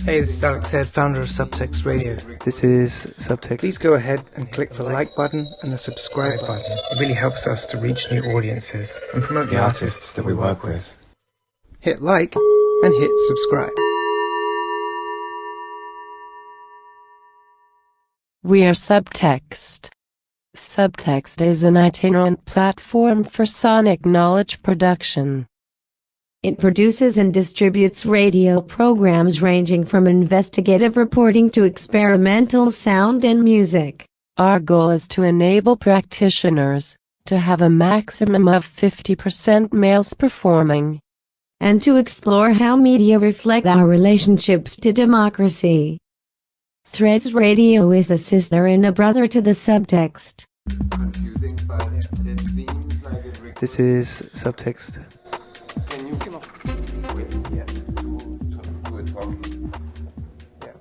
Hey, this is Alex Head, founder of Subtext Radio. This is Subtext. Please go ahead and click the like button and the subscribe button. It really helps us to reach new audiences and promote the artists that we work with. Hit like and hit subscribe. We are Subtext. Subtext is an itinerant platform for sonic knowledge production. It produces and distributes radio programs ranging from investigative reporting to experimental sound and music. Our goal is to enable practitioners to have a maximum of 50% males performing, and to explore how media reflect our relationships to democracy. Threads Radio is a sister and a brother to the Subtext. This is Subtext. Can you wait? Yeah, do it from. Yeah.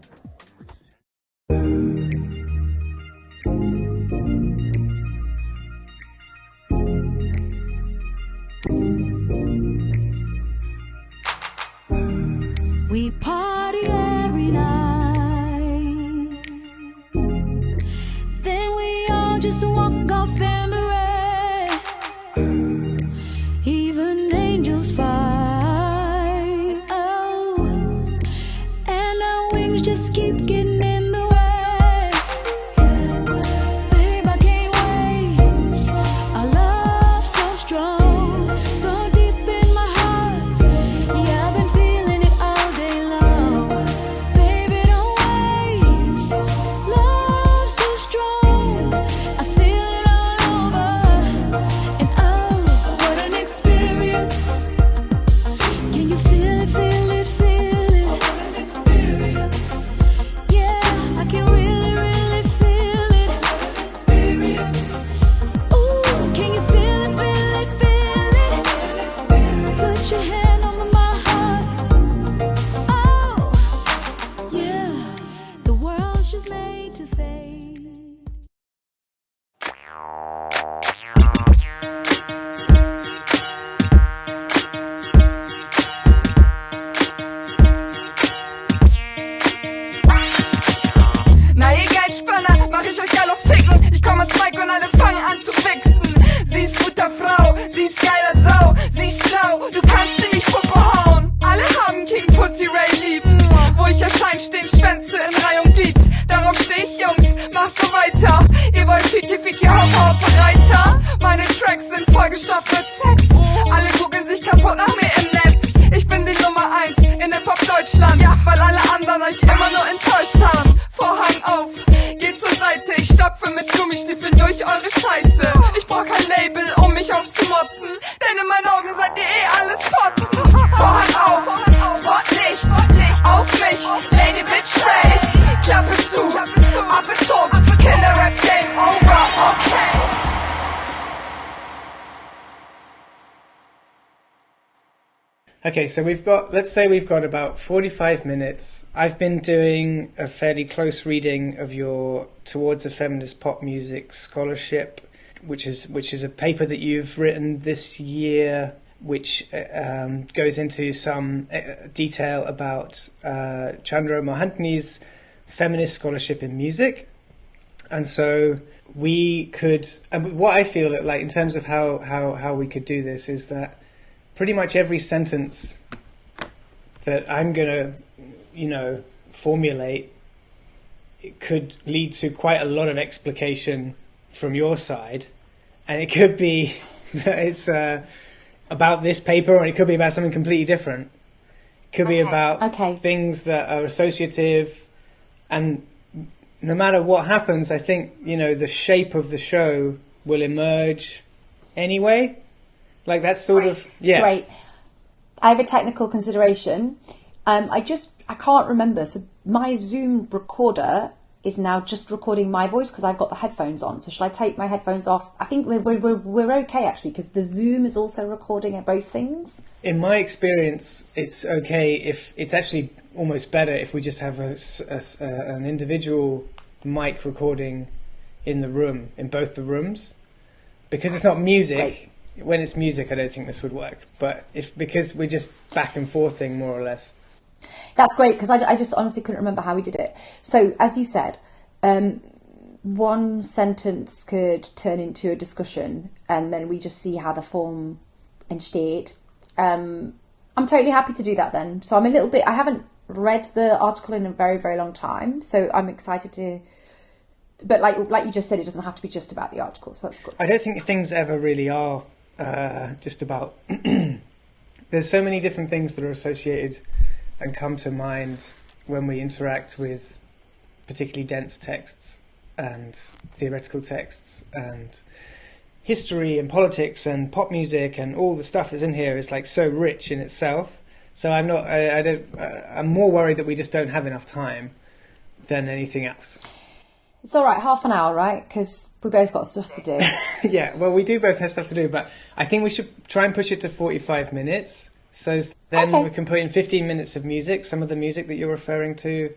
We party every night, then we all just walk off in the rain. Even angels fly, oh, and our wings just keep getting in the way. Babe, I can't wait. Our love so strong, so deep in my heart. Yeah, I've been feeling it all day long. Baby, don't wait. Love so strong, I feel it all over. And oh, what an experience. Can you feel it, feel it, feel it? What an experience. Yeah, I can really, really feel it. What an experience. Ooh, can you feel it, feel it, feel it? What an experience. Put your hand on my heart. Oh, yeah, the world's just made to fade. Na ihr Geldspinner, mach ich euch geil auf Ficken. Ich komm ans Mike und alle fangen an zu wichsen. Sie ist guter Frau, sie ist geiler Sau, sie ist schlau, du kannst sie nicht Puppe hauen. Alle haben King Pussy Ray lieb. Wo ich erschein, stehen Schwänze in Reihe und Glied. Darauf steh ich, Jungs, macht so weiter. Ihr wollt Fiki Fiki Hopper auf Reiter. Meine Tracks sind vollgestopft mit Sex. Alle googeln sich kaputt nach mir im Netz. Ich bin die Nummer 1 in Hip-Hop Deutschland, ja, weil alle anderen euch immer nur enttäuscht haben. Vorhang auf, geht zur Seite, ich stapfe mit Gummistiefeln durch eure Scheiße. Ich brauch kein Label, um mich aufzumotzen, denn in meinen Augen seid ihr eh alles Fotzen. Vorhang auf, Spotlicht, auf mich, Lady Bitch Ray. Klappe zu, Affe tot, Killer-Rap Game over, okay. Okay, so let's say we've got about 45 minutes. I've been doing a fairly close reading of your Towards a Feminist Pop Music Scholarship, which is a paper that you've written this year, which goes into some detail about Chandra Mohantani's Feminist Scholarship in Music. And so we could, what I feel like in terms of how we could do this is that pretty much every sentence that I'm going to, formulate, it could lead to quite a lot of explication from your side. And it could be that it's about this paper, or it could be about something completely different. It could be about things that are associative. And no matter what happens, I think, the shape of the show will emerge anyway. Like that's sort of, yeah. Great. I have a technical consideration. I can't remember. So my Zoom recorder is now just recording my voice because I've got the headphones on. So should I take my headphones off? I think we're okay actually, because the Zoom is also recording at both things. In my experience, it's okay if it's actually almost better if we just have an individual mic recording in the room, in both the rooms, because it's not music. Right. When it's music, I don't think this would work. But because we're just back and forthing more or less. That's great, because I just honestly couldn't remember how we did it. So, as you said, one sentence could turn into a discussion, and then we just see how the form entsteht. I'm totally happy to do that then. So I haven't read the article in a very, very long time, so I'm excited to... But like you just said, it doesn't have to be just about the article, so that's good. I don't think things ever really are just about... There's so many different things that are associated and come to mind when we interact with particularly dense texts and theoretical texts and history and politics and pop music, and all the stuff that's in here is like so rich in itself. So I'm more worried that we just don't have enough time than anything else. It's all right, half an hour, right? Because we both got stuff to do. Yeah, well, we do both have stuff to do, but I think we should try and push it to 45 minutes. So then we can put in 15 minutes of music, some of the music that you're referring to,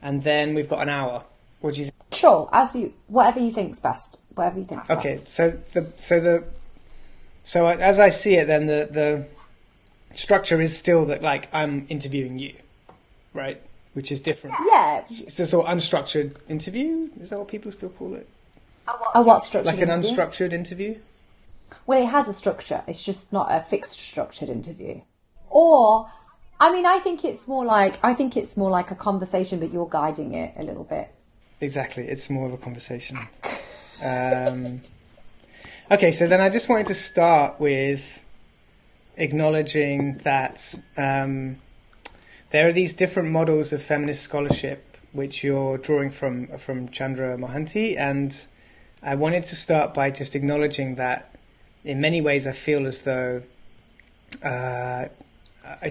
and then we've got an hour. What do you think? Sure, whatever you think's best. Whatever you think's Okay, best. so as I see it, then the structure is still that, like, I'm interviewing you, right? Which is different. Yeah. It's a sort of unstructured interview. Is that what people still call it? What structure? Like an unstructured interview? Well, it has a structure. It's just not a fixed structured interview. Or, I mean, I think it's more like a conversation, but you're guiding it a little bit. Exactly. It's more of a conversation. Okay, so then I just wanted to start with acknowledging that there are these different models of feminist scholarship which you're drawing from Chandra Mohanty, and I wanted to start by just acknowledging that in many ways I feel as though I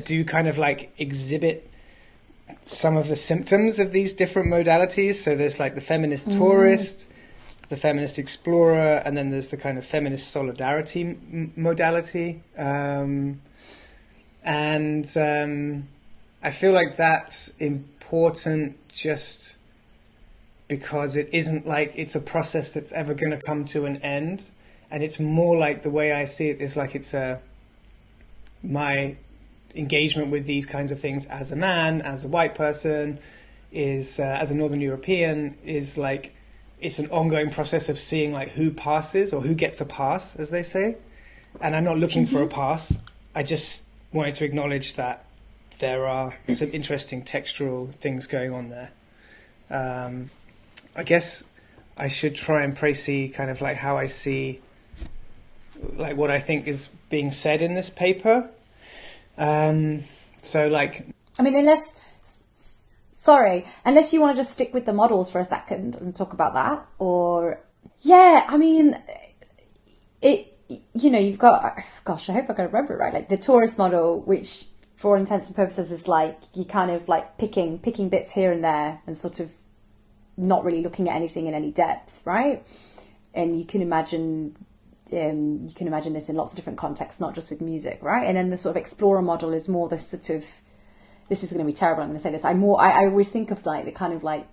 do kind of like exhibit some of the symptoms of these different modalities. So there's like the feminist tourist, the feminist explorer, and then there's the kind of feminist solidarity modality. I feel like that's important just because it isn't like it's a process that's ever going to come to an end. And it's more like, the way I see it is like it's my engagement with these kinds of things as a man, as a white person, is as a Northern European, is like it's an ongoing process of seeing like who passes or who gets a pass, as they say. And I'm not looking for a pass. I just wanted to acknowledge that there are some interesting textual things going on there. I guess I should try and précis kind of like how I see like what I think is being said in this paper. So like, I mean, unless you want to just stick with the models for a second and talk about that, or I mean, you've got, gosh, I hope I can remember it right, like the tourist model, which for all intents and purposes is like you kind of like picking bits here and there and sort of not really looking at anything in any depth, right? And you can imagine this in lots of different contexts, not just with music, right? And then the sort of explorer model is more the sort of, this is going to be terrible, I'm going to say this, I always think of like the kind of like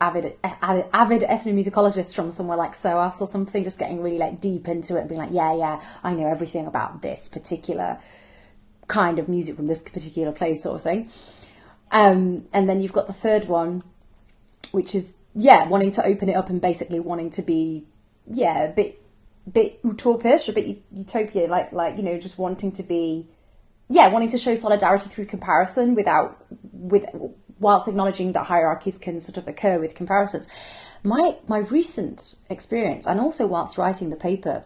avid ethnomusicologists from somewhere like SOAS or something, just getting really like deep into it and being like, yeah, I know everything about this particular kind of music from this particular place, sort of thing. And then you've got the third one, which is wanting to open it up and basically wanting to be a bit utopish, a bit utopia, like just wanting to be wanting to show solidarity through comparison whilst acknowledging that hierarchies can sort of occur with comparisons. My recent experience, and also whilst writing the paper,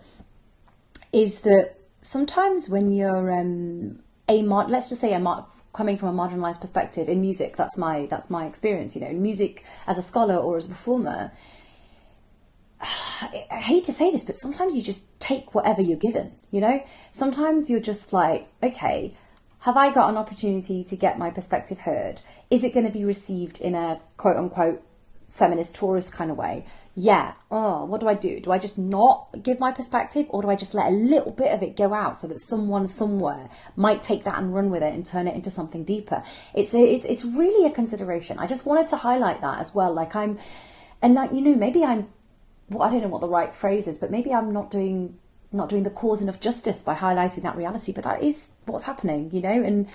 is that sometimes when you're coming from a marginalized perspective in music, that's my experience, in music as a scholar or as a performer, I hate to say this, but sometimes you just take whatever you're given, Sometimes you're just like, okay, have I got an opportunity to get my perspective heard? Is it going to be received in a quote unquote feminist tourist kind of way? Yeah. Oh, what do I do? Do I just not give my perspective, or do I just let a little bit of it go out so that someone somewhere might take that and run with it and turn it into something deeper? It's really a consideration. I just wanted to highlight that as well. Like maybe I'm, well, I don't know what the right phrase is, but maybe I'm not doing the cause enough justice by highlighting that reality, but that is what's happening, and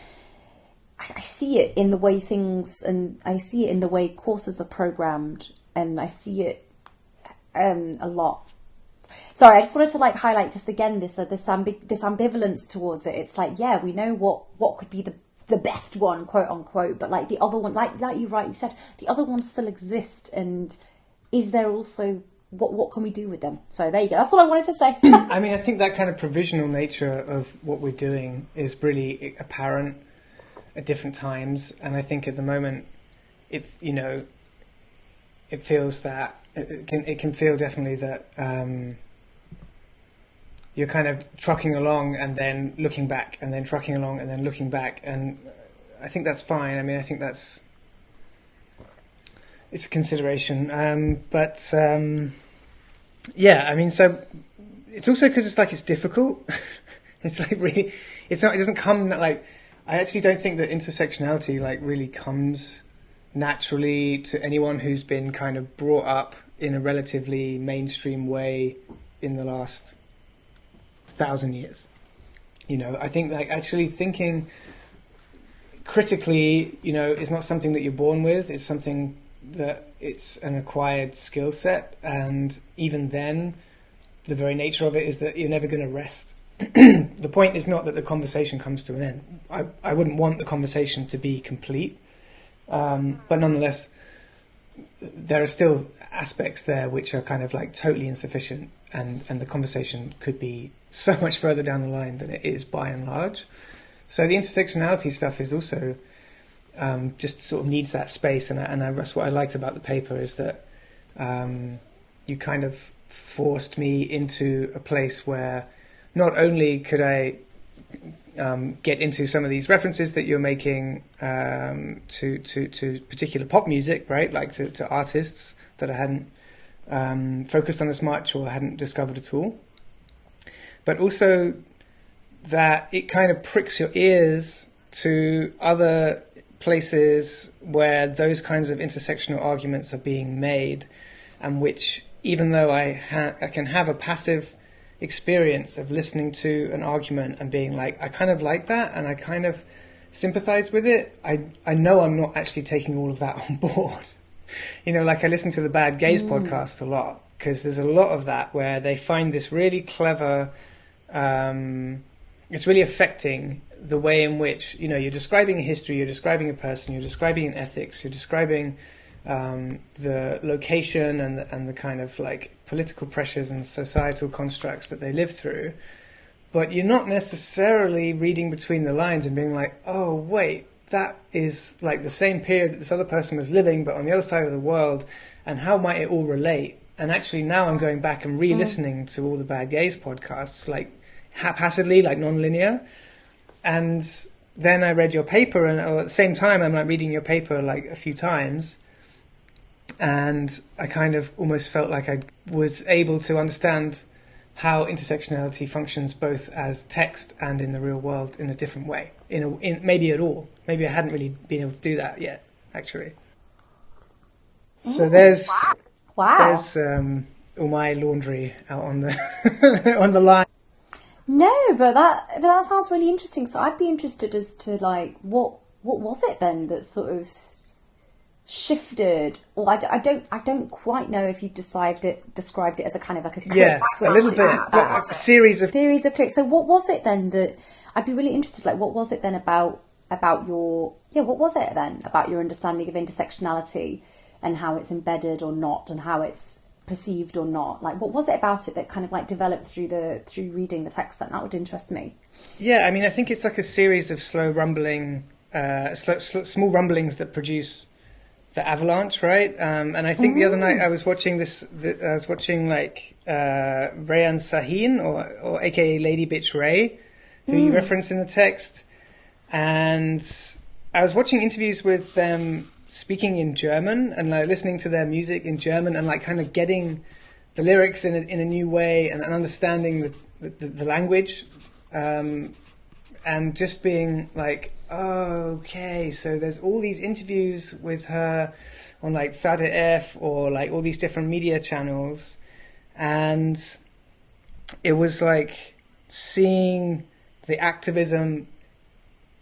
I see it in the way things, and I see it in the way courses are programmed, and I see it a lot. Sorry, I just wanted to like highlight just again this ambivalence towards it. It's like, yeah, we know what could be the best one, quote unquote, but like the other one, like you rightly said, the other ones still exist, and is there also what can we do with them? So there you go. That's what I wanted to say. I mean, I think that kind of provisional nature of what we're doing is really apparent at different times, and I think at the moment, it feels that it can feel definitely that you're kind of trucking along and then looking back, and then trucking along and then looking back, and I think that's fine. I mean, I think it's a consideration, yeah. I mean, so it's also because it's difficult. It's like really, it's not. It doesn't come like. I actually don't think that intersectionality like really comes naturally to anyone who's been kind of brought up in a relatively mainstream way in the last 1,000 years. I think like actually thinking critically, is not something that you're born with. It's something that it's an acquired skill set, and even then, the very nature of it is that you're never going to rest. The point is not that the conversation comes to an end. I wouldn't want the conversation to be complete, but nonetheless, there are still aspects there which are kind of like totally insufficient, and the conversation could be so much further down the line than it is by and large. So the intersectionality stuff is also just sort of needs that space, and that's what I liked about the paper, is that you kind of forced me into a place where not only could I get into some of these references that you're making to particular pop music, right? Like to artists that I hadn't focused on as much or hadn't discovered at all. But also that it kind of pricks your ears to other places where those kinds of intersectional arguments are being made, and which, even though I can have a passive experience of listening to an argument and being like, I kind of like that and I kind of sympathize with it, I know I'm not actually taking all of that on board. Like I listen to the Bad Gays podcast a lot, because there's a lot of that where they find this really clever, it's really affecting the way in which, you're describing a history, you're describing a person, you're describing an ethics, you're describing the location and the kind of like political pressures and societal constructs that they live through, but you're not necessarily reading between the lines and being like, oh wait, that is like the same period that this other person was living but on the other side of the world, and how might it all relate? And actually now I'm going back and re-listening to all the Bad Gays podcasts like haphazardly, like non-linear, and then I read your paper, and at the same time I'm like reading your paper like a few times, and I kind of almost felt like I was able to understand how intersectionality functions both as text and in the real world in a different way, in maybe at all. Maybe I hadn't really been able to do that yet, actually. So there's all my laundry out on the on the line. No, but that sounds really interesting. So I'd be interested as to like what was it then that sort of shifted, or I don't quite know if you described it as a kind of like a click switch. A little bit, a series of clicks. So what was it then that I'd be really interested? Like, what was it then about your what was it then about your understanding of intersectionality and how it's embedded or not, and how it's perceived or not? Like, what was it about it that kind of like developed through reading the text? That would interest me. Yeah, I mean, I think it's like a series of slow rumbling, small rumblings that produce the avalanche, right? And I think the other night I was watching like Rayan Sahin, or aka Lady Bitch Ray, who you reference in the text, and I was watching interviews with them speaking in German and like listening to their music in German and like kind of getting the lyrics in a new way and understanding the language, and just being like, oh, okay, so there's all these interviews with her on like ZDF or like all these different media channels, and it was like seeing the activism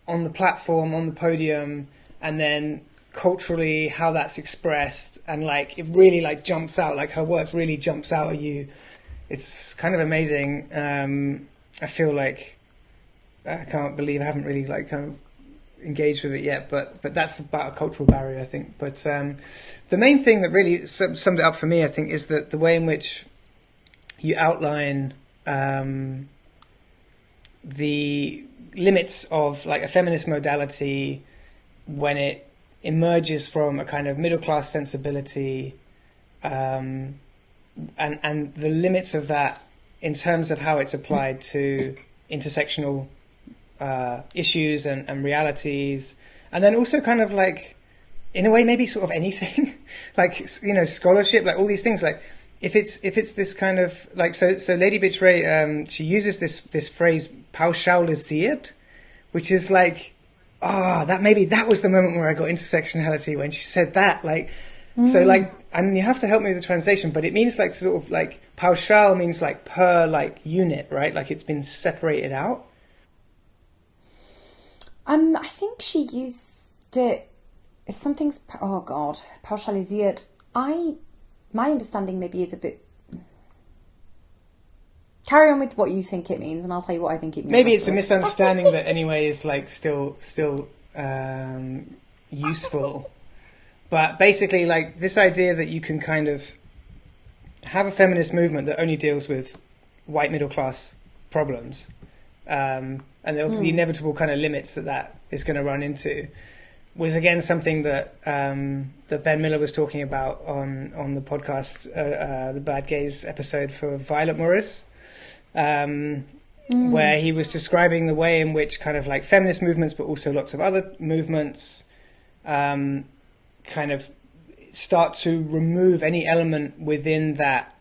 on the platform, on the podium, and then culturally how that's expressed, and like it really like jumps out, like her work really jumps out at you. It's kind of amazing. I feel like I can't believe I haven't really like kind of engaged with it yet, but that's about a cultural barrier, I think. But the main thing that really summed it up for me, I think, is that the way in which you outline the limits of like a feminist modality when it emerges from a kind of middle class sensibility, and the limits of that in terms of how it's applied to intersectional issues and realities, and then also kind of like in a way maybe sort of anything like, you know, scholarship, like all these things, like if it's this kind of like, so Lady Bitch Ray, she uses this phrase pauschalisiert, which is like, that was the moment where I got intersectionality, when she said that, like, so like, and you have to help me with the translation, but it means like sort of like pauschal means like per like unit, right? Like it's been separated out. I think she used it, if something's, pauschalisiert, my understanding maybe is a bit, carry on with what you think it means and I'll tell you what I think it means. Maybe it's a misunderstanding that anyway is like still useful. But basically like this idea that you can kind of have a feminist movement that only deals with white middle class problems, and the inevitable kind of limits that is going to run into, was again something that that Ben Miller was talking about on the podcast, the Bad Gays episode for Violet Morris, where he was describing the way in which kind of like feminist movements, but also lots of other movements, kind of start to remove any element within that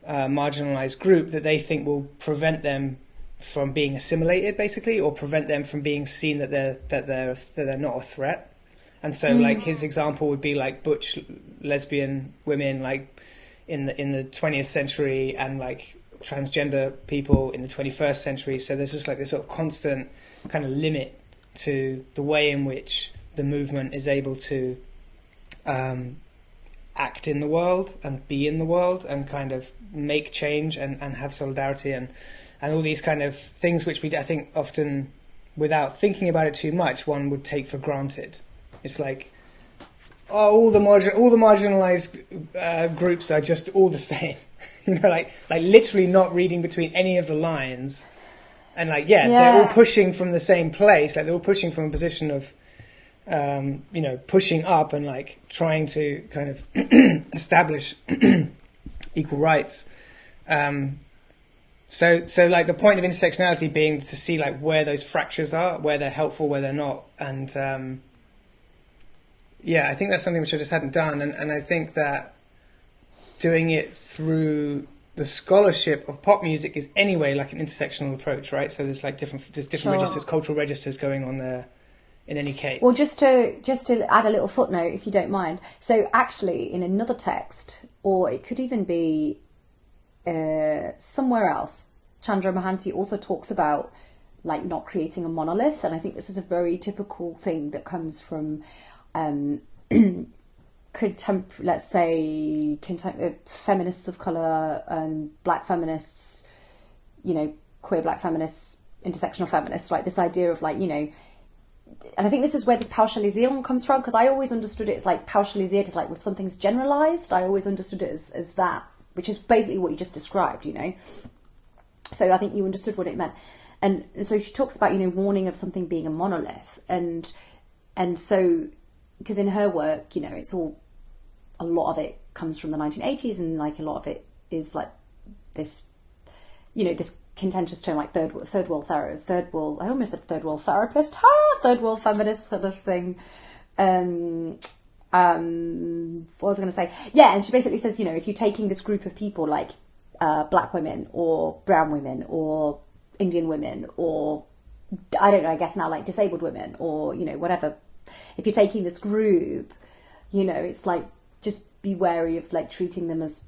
marginalized group that they think will prevent them from being assimilated, basically, or prevent them from being seen that they're not a threat. And so like his example would be like butch lesbian women like in the 20th century, and like transgender people in the 21st century. So there's just like this sort of constant kind of limit to the way in which the movement is able to act in the world and be in the world and kind of make change and have solidarity and all these kind of things which I think often, without thinking about it too much, one would take for granted. It's like, all the marginalized groups are just all the same, you know, like literally not reading between any of the lines, and like they're all pushing from the same place, like they're all pushing from a position of you know, pushing up and like trying to kind of establish equal rights. So like the point of intersectionality being to see like where those fractures are, where they're helpful, where they're not, and I think that's something which I just hadn't done, and I think that doing it through the scholarship of pop music is anyway like an intersectional approach, right? So there's different registers, cultural registers going on there in any case. Well, just to add a little footnote, if you don't mind. So actually, in another text, or it could even be somewhere else, Chandra Mohanty also talks about like not creating a monolith, and I think this is a very typical thing that comes from feminists of colour and black feminists, you know, queer black feminists, intersectional feminists, like this idea of like, you know, and I think this is where this pauschalisierung comes from, because I always understood it as like pauschalisiert is like if something's generalised. I always understood it as that, which is basically what you just described, you know. So I think you understood what it meant. And so she talks about, you know, warning of something being a monolith. And so, because in her work, you know, it's all, a lot of it comes from the 1980s, and like a lot of it is like this, you know, this contentious term like third world, I almost said third world therapist, third world feminist sort of thing. What was I going to say? Yeah, and she basically says, you know, if you're taking this group of people like black women or brown women or Indian women or, I don't know, I guess now like disabled women or, you know, whatever, if you're taking this group, you know, it's like, just be wary of like treating them as,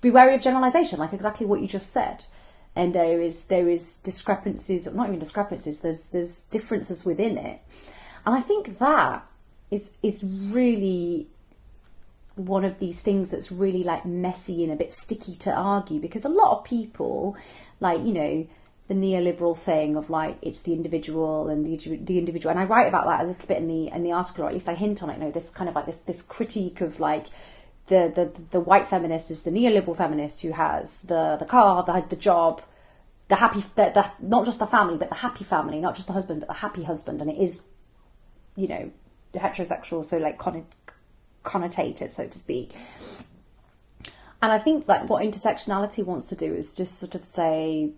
be wary of generalization, like exactly what you just said. and there is discrepancies, or not even discrepancies. There's differences within it, and I think that is really one of these things that's really like messy and a bit sticky to argue, because a lot of people, like, you know, the neoliberal thing of like it's the individual and the individual, and I write about that a little bit in the article, or at least I hint on it. You know, this kind of like this critique of like the white feminist is the neoliberal feminist who has the car, the job, the happy, the not just the family but the happy family, not just the husband but the happy husband, and it is, you know, heterosexual, so like connotated, so to speak. And I think like what intersectionality wants to do is just sort of say,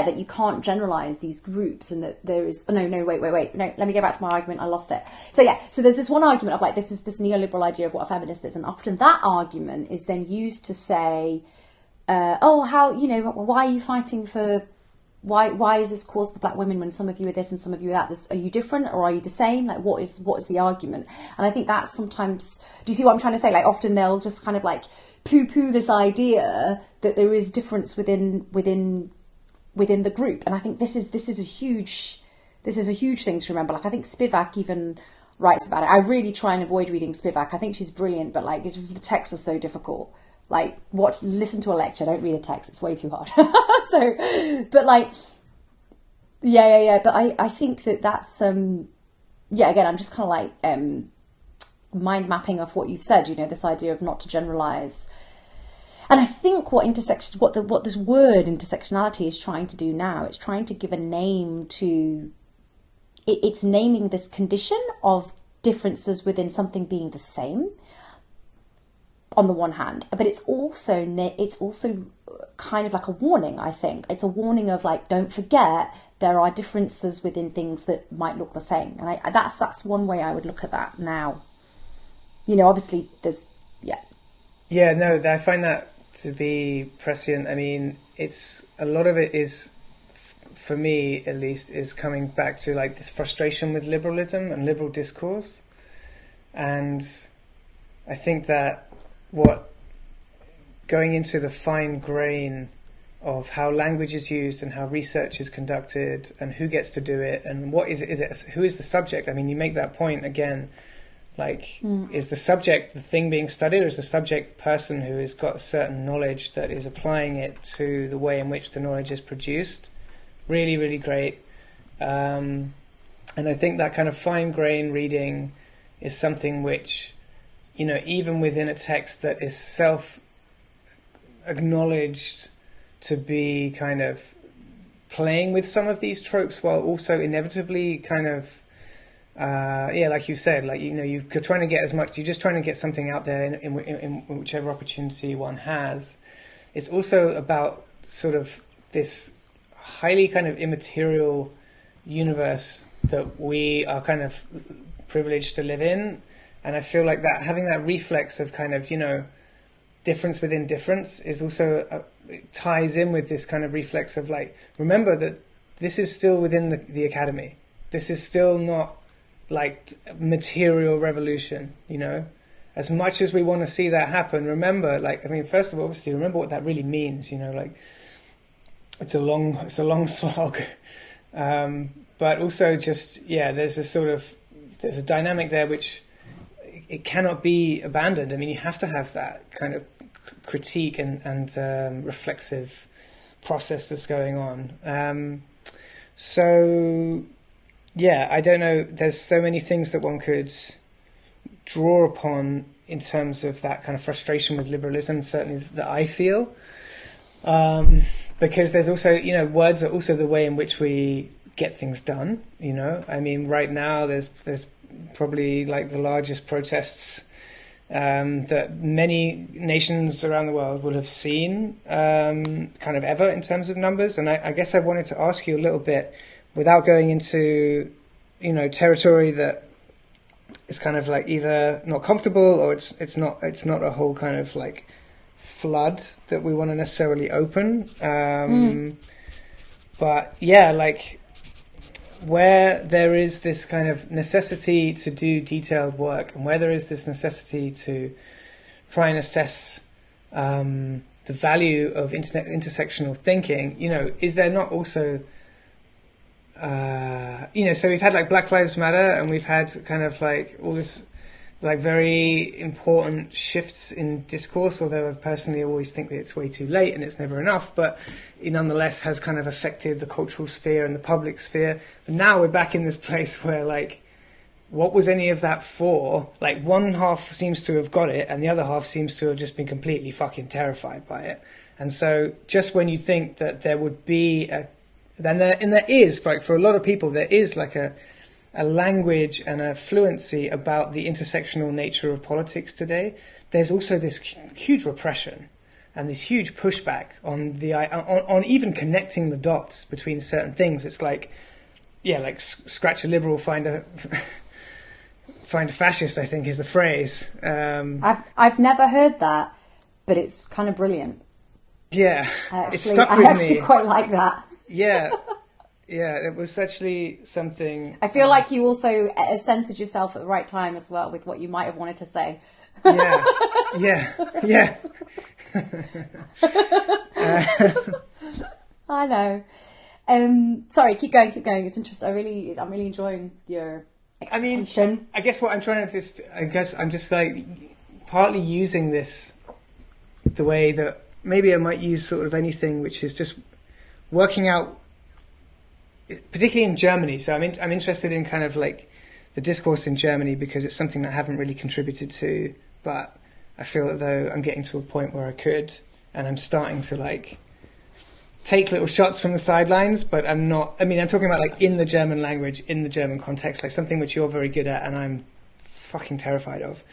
that you can't generalize these groups, and that there is wait, no, let me go back to my argument, I lost it. So there's this one argument of like this neoliberal idea of what a feminist is, and often that argument is then used to say, how, you know, why are you fighting for, why is this cause for black women when some of you are this and some of you are that? Are you different or are you the same? Like, what is the argument? And I think that's sometimes, do you see what I'm trying to say? Like, often they'll just kind of like poo-poo this idea that there is difference within the group. And I think this is a huge thing to remember. Like, I think Spivak even writes about it. I really try and avoid reading Spivak. I think she's brilliant, but like the texts are so difficult. Like, listen to a lecture, don't read a text, it's way too hard. But like, but I think that's, again, I'm just kind of like mind mapping of what you've said, you know, this idea of not to generalize. And I think what this word intersectionality is trying to do now, it's trying to give a name to, it's naming this condition of differences within something being the same, on the one hand, but it's also kind of like a warning. I think it's a warning of like, don't forget there are differences within things that might look the same, and that's one way I would look at that now. You know, obviously there's no, I find that to be prescient. I mean, it's a lot of it is, for me at least, is coming back to like this frustration with liberalism and liberal discourse, and I think that going into the fine grain of how language is used and how research is conducted and who gets to do it and what is it, who is the subject? I mean, you make that point again, like, is the subject the thing being studied, or is the subject person who has got a certain knowledge that is applying it to the way in which the knowledge is produced? Really, really great. And I think that kind of fine grain reading is something which, you know, even within a text that is self-acknowledged to be kind of playing with some of these tropes while also inevitably kind of, like you said, like, you know, you're trying to get you're just trying to get something out there in whichever opportunity one has. It's also about sort of this highly kind of immaterial universe that we are kind of privileged to live in. And I feel like that having that reflex of kind of, you know, difference within difference is also, it ties in with this kind of reflex of like, remember that this is still within the academy. This is still not like material revolution, you know. As much as we want to see that happen, remember, like, I mean, first of all, obviously, remember what that really means, you know, like, it's a long slog. But also just, there's a dynamic there which, it cannot be abandoned. I mean, you have to have that kind of critique and reflexive process that's going on. I don't know. There's so many things that one could draw upon in terms of that kind of frustration with liberalism, certainly that I feel. Because there's also, you know, words are also the way in which we get things done, you know. I mean, right now there's probably like the largest protests that many nations around the world will have seen kind of ever in terms of numbers. And I guess I wanted to ask you a little bit, without going into, you know, territory that is kind of like either not comfortable or it's not a whole kind of like flood that we want to necessarily open. But like, where there is this kind of necessity to do detailed work, and where there is this necessity to try and assess the value of intersectional thinking, you know, is there not also, you know, so we've had like Black Lives Matter, and we've had kind of like all this like very important shifts in discourse, although I personally always think that it's way too late and it's never enough, but it nonetheless has kind of affected the cultural sphere and the public sphere. But now we're back in this place where like, what was any of that for? Like, one half seems to have got it and the other half seems to have just been completely fucking terrified by it. And so just when you think that there would be there is, like, for a lot of people, there is like a language and a fluency about the intersectional nature of politics today, there's also this huge repression and this huge pushback on on even connecting the dots between certain things. It's like, yeah, like scratch a liberal, find a fascist, I think is the phrase. I've never heard that, but it's kind of brilliant. Yeah, I actually quite like that. Yeah. Yeah, it was actually something... I feel like you also censored yourself at the right time as well with what you might have wanted to say. Yeah. I know. Sorry, keep going. It's interesting. I'm really enjoying your explanation. I mean, I guess what I'm trying to I'm just like partly using this the way that maybe I might use sort of anything, which is just working out, particularly in Germany. So I'm interested in kind of like the discourse in Germany because it's something that I haven't really contributed to, but I feel as though I'm getting to a point where I could, and I'm starting to like take little shots from the sidelines, but I'm not, I mean, I'm talking about like in the German language, in the German context, like something which you're very good at and I'm fucking terrified of.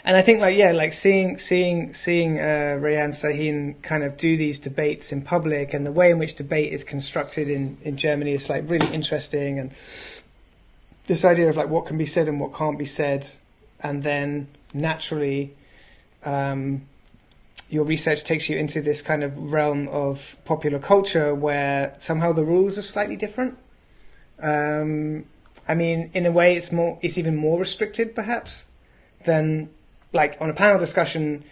And I think, like, yeah, like seeing Rayan Sahin kind of do these debates in public, and the way in which debate is constructed in Germany is like really interesting. And this idea of like what can be said and what can't be said, and then naturally, your research takes you into this kind of realm of popular culture where somehow the rules are slightly different. I mean, in a way, it's even more restricted, perhaps, than. Like on a panel discussion,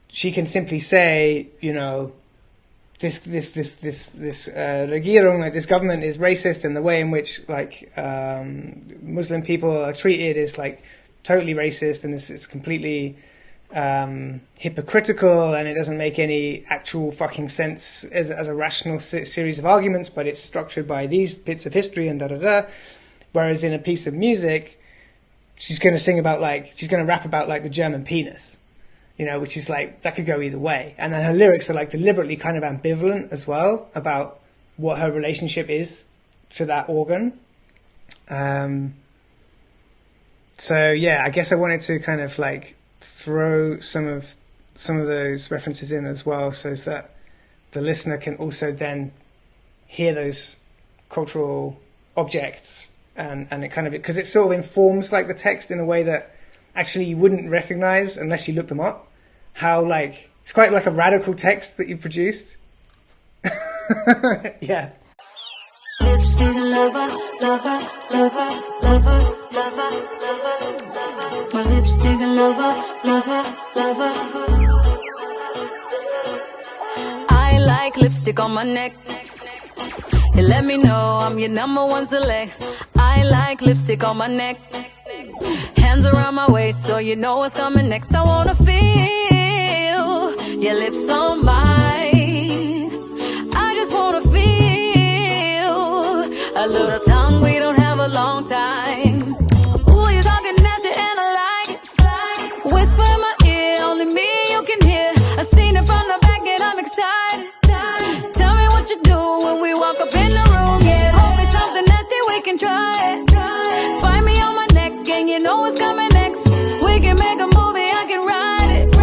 she can simply say, you know, this Regierung, like this government is racist, and the way in which like Muslim people are treated is like totally racist, and it's completely hypocritical, and it doesn't make any actual fucking sense as a rational series of arguments, but it's structured by these bits of history and da-da-da. Whereas in a piece of music, she's going to rap about like the German penis, you know, which is like, that could go either way. And then her lyrics are like deliberately kind of ambivalent as well about what her relationship is to that organ. So yeah, I guess I wanted to kind of like throw some of those references in as well, so that the listener can also then hear those cultural objects. And it kind of, because it sort of informs like the text in a way that actually you wouldn't recognize unless you look them up. How like, it's quite like a radical text that you produced. Yeah. Lipstick lover, lover, lover, lover, lover, lover, lover. My lipstick lover, lover, lover. I like lipstick on my neck. You let me know I'm your number one select. I like lipstick on my neck. Hands around my waist so you know what's coming next. I wanna feel your lips on mine. I just wanna feel a little tongue, we don't have a long time. Ooh, you're talking nasty and I like it. Whisper in my ear, only me you can hear. I've seen it from the back and I'm excited. Tell me what you do when we walk up in the room, yeah. Hold me something nasty, we can try it. Find me on my neck and you know what's coming next. We can make a movie, I can write it.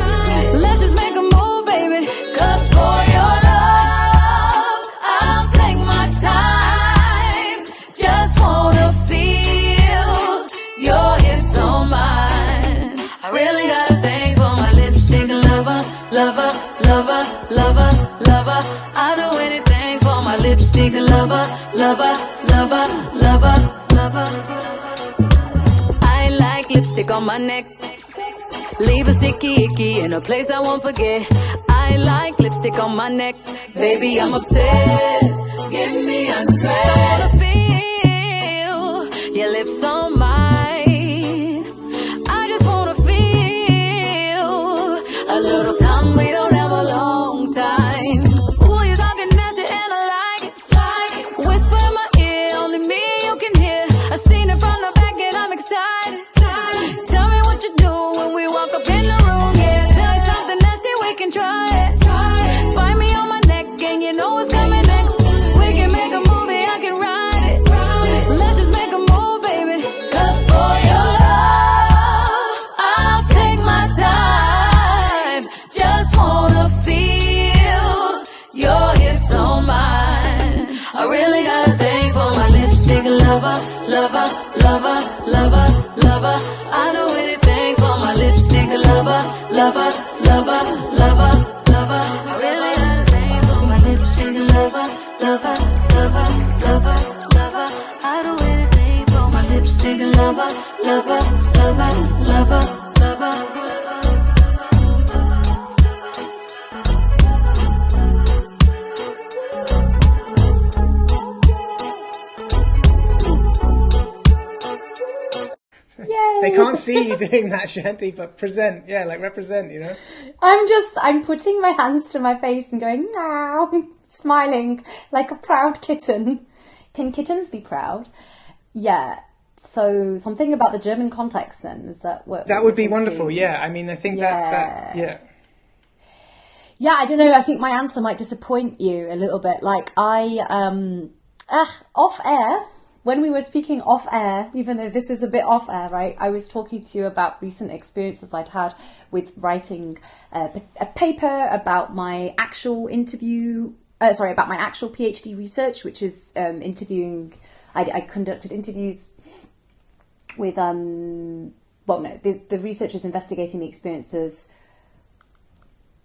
Let's just make a move, baby. Cause for your love, I'll take my time. Just wanna feel your hips on mine. I really got a thing for my lipstick lover, lover, lover, lover, lover. I'll do anything for my lipstick lover, lover, lover, lover, lover. I like lipstick on my neck. Leave a sticky icky in a place I won't forget. I like lipstick on my neck. Baby, I'm obsessed. Give me undressed. I wanna feel your lips on mine. I just wanna feel a little time. We don't have a long time. Ooh, you talking nasty and I like it. Whisper in my ear, only me you can hear. I've seen it from the back and I'm excited. Tell me what you do when we walk up in the room. Yeah, tell me something nasty, we can try it. Find me on my neck and you know what's coming next. We can make a movie, I can write it. Let's just make a move, baby. 'Cause for your love, I'll take my time. Just wanna feel your hips on mine. I really got a thing for my lipstick lover, lover, lover, lover, lover. I do anything for my lipstick lover, lover, lover, lover, lover. I really got a thing for my lipstick lover, lover, lover, lover, lover. I do anything for my lipstick lover, lover, lover, lover, lover. They can't see you doing that, Shanti, but present, yeah, like represent, you know? I'm putting my hands to my face and going, now, smiling like a proud kitten. Can kittens be proud? Yeah. So something about the German context then, is that what? That would be wonderful, yeah. I mean, I think that, yeah. Yeah, I don't know, I think my answer might disappoint you a little bit. Like, off air, when we were speaking off air, even though this is a bit off air, right? I was talking to you about recent experiences I'd had with writing a paper about my actual about my actual PhD research, which is interviewing. I conducted interviews with, the research is investigating the experiences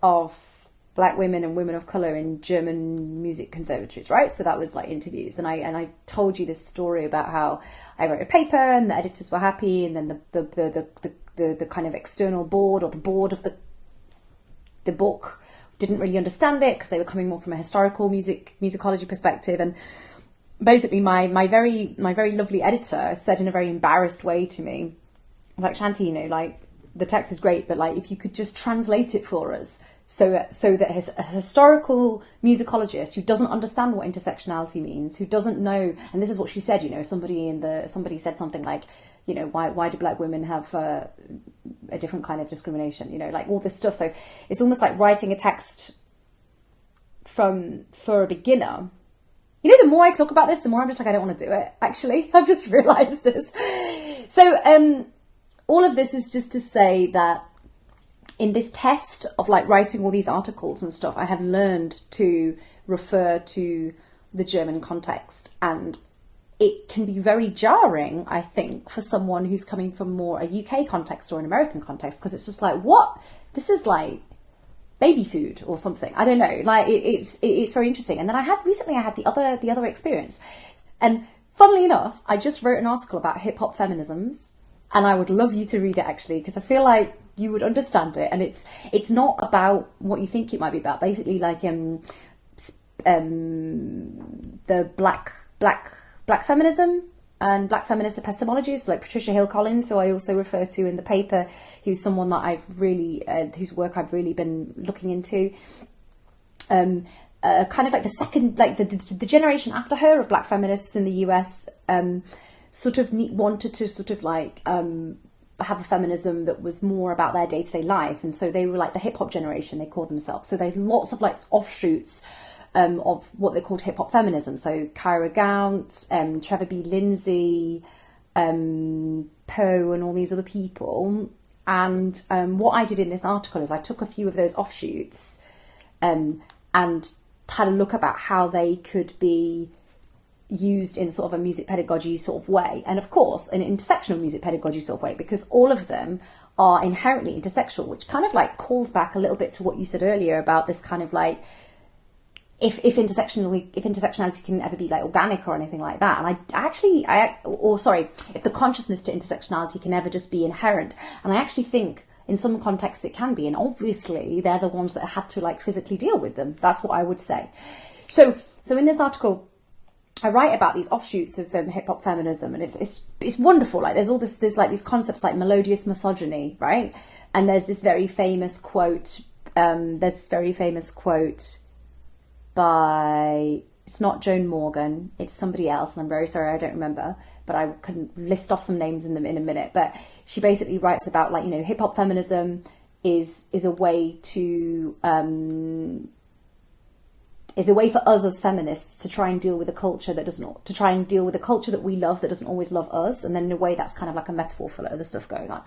of Black women and women of colour in German music conservatories, right? So that was like interviews, and I told you this story about how I wrote a paper and the editors were happy, and then the kind of external board, or the board of the book, didn't really understand it because they were coming more from a historical musicology perspective. And basically my very lovely editor said in a very embarrassed way to me, I was like, Shanti, you know, like, the text is great, but like, if you could just translate it for us, so that a historical musicologist who doesn't understand what intersectionality means, who doesn't know, and this is what she said, you know, somebody said something like, you know, why do Black women have a different kind of discrimination, you know, like all this stuff. So it's almost like writing a text for a beginner. You know, the more I talk about this, the more I'm just like, I don't want to do it, actually. I've just realised this. So all of this is just to say that in this test of like writing all these articles and stuff, I have learned to refer to the German context, and it can be very jarring, I think, for someone who's coming from more a UK context or an American context, because it's just like, what? This is like baby food or something. I don't know. Like it's very interesting. And then I had the other experience, and funnily enough, I just wrote an article about hip hop feminisms, and I would love you to read it, actually, because I feel like you would understand it. And it's not about what you think it might be about. Basically, like the black feminism and black feminist epistemology. So like Patricia Hill Collins, who I also refer to in the paper, who's someone that I've really whose work I've really been looking into. Kind of like the second, like the generation after her of black feminists in the US, sort of wanted to sort of like have a feminism that was more about their day-to-day life, and so they were like the hip hop generation, they called themselves. So there's lots of like offshoots of what they called hip hop feminism. So Kyra Gaunt, Trevor B. Lindsay, Poe, and all these other people. And what I did in this article is I took a few of those offshoots and had a look about how they could be used in sort of a music pedagogy sort of way, and of course an intersectional music pedagogy sort of way, because all of them are inherently intersectional, which kind of like calls back a little bit to what you said earlier about this kind of like if intersectionality can ever be like organic or anything like that. And if the consciousness to intersectionality can ever just be inherent. And I actually think In some contexts it can be, and obviously they're the ones that had to like physically deal with them. That's what I would say. So in this article, I write about these offshoots of hip hop feminism, and it's wonderful. Like there's like these concepts like melodious misogyny, right? And there's this very famous quote. By, it's not Joan Morgan, it's somebody else, and I'm very sorry I don't remember, but I can list off some names in a minute. But she basically writes about, like, you know, hip hop feminism is a way to is a way for us as feminists to try and deal with a culture that doesn't, to try and deal with a culture that we love that doesn't always love us, and then in a way that's kind of like a metaphor for other stuff going on.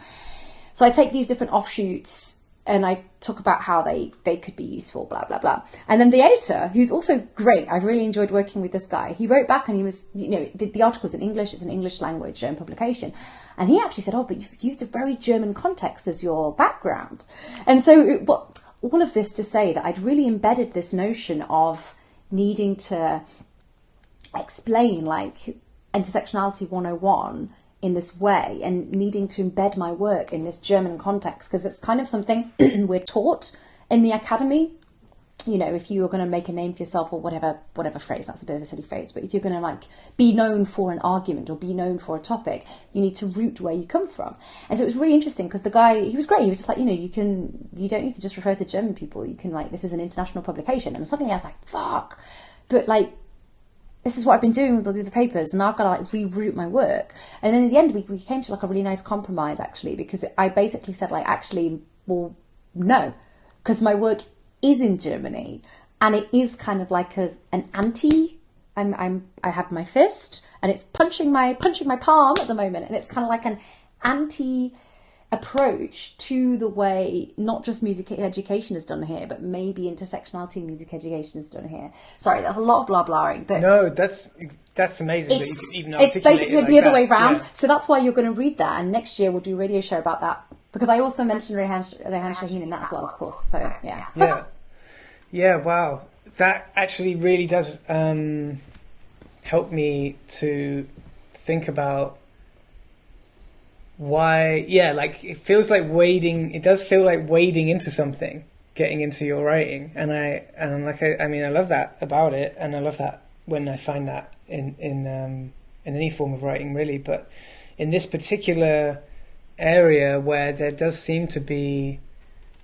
So I take these different offshoots and I talk about how they could be useful, blah, blah, blah. And then the editor, who's also great, I've really enjoyed working with this guy, he wrote back and he was, you know, the article's in English, it's an English language publication. And he actually said, oh, but you've used a very German context as your background. And so all of this to say that I'd really embedded this notion of needing to explain, like, intersectionality 101 in this way, and needing to embed my work in this German context, because it's kind of something we're taught in the academy. You know, if you're going to make a name for yourself, or whatever phrase, that's a bit of a silly phrase, but if you're going to like be known for an argument or be known for a topic, you need to root where you come from. And so it was really interesting because the guy, he was great. He was just like, you know, you don't need to just refer to German people. You can, like, this is an international publication. And suddenly I was like, fuck, but like, this is what I've been doing with all the other papers, and now I've got to like reroute my work. And then in the end, we came to like a really nice compromise, actually, because I basically said, like, actually, well, no, because my work is in Germany, and it is kind of like an anti. I have my fist, and it's punching my palm at the moment, and it's kind of like an anti approach to the way not just music education is done here, but maybe intersectionality in music education is done here. Sorry, that's a lot of blah blahing, but no, that's amazing that you can even it's articulate basically it like the other that. way around. Yeah. So that's why you're going to read that, and next year we'll do a radio show about that, because I also mentioned Rehan Shaheen in that as well, of course. So Yeah, wow, that actually really does help me to think about why, like, it does feel like wading into something, getting into your writing, and I love that about it, and I love that when I find that in any form of writing, really. But in this particular area where there does seem to be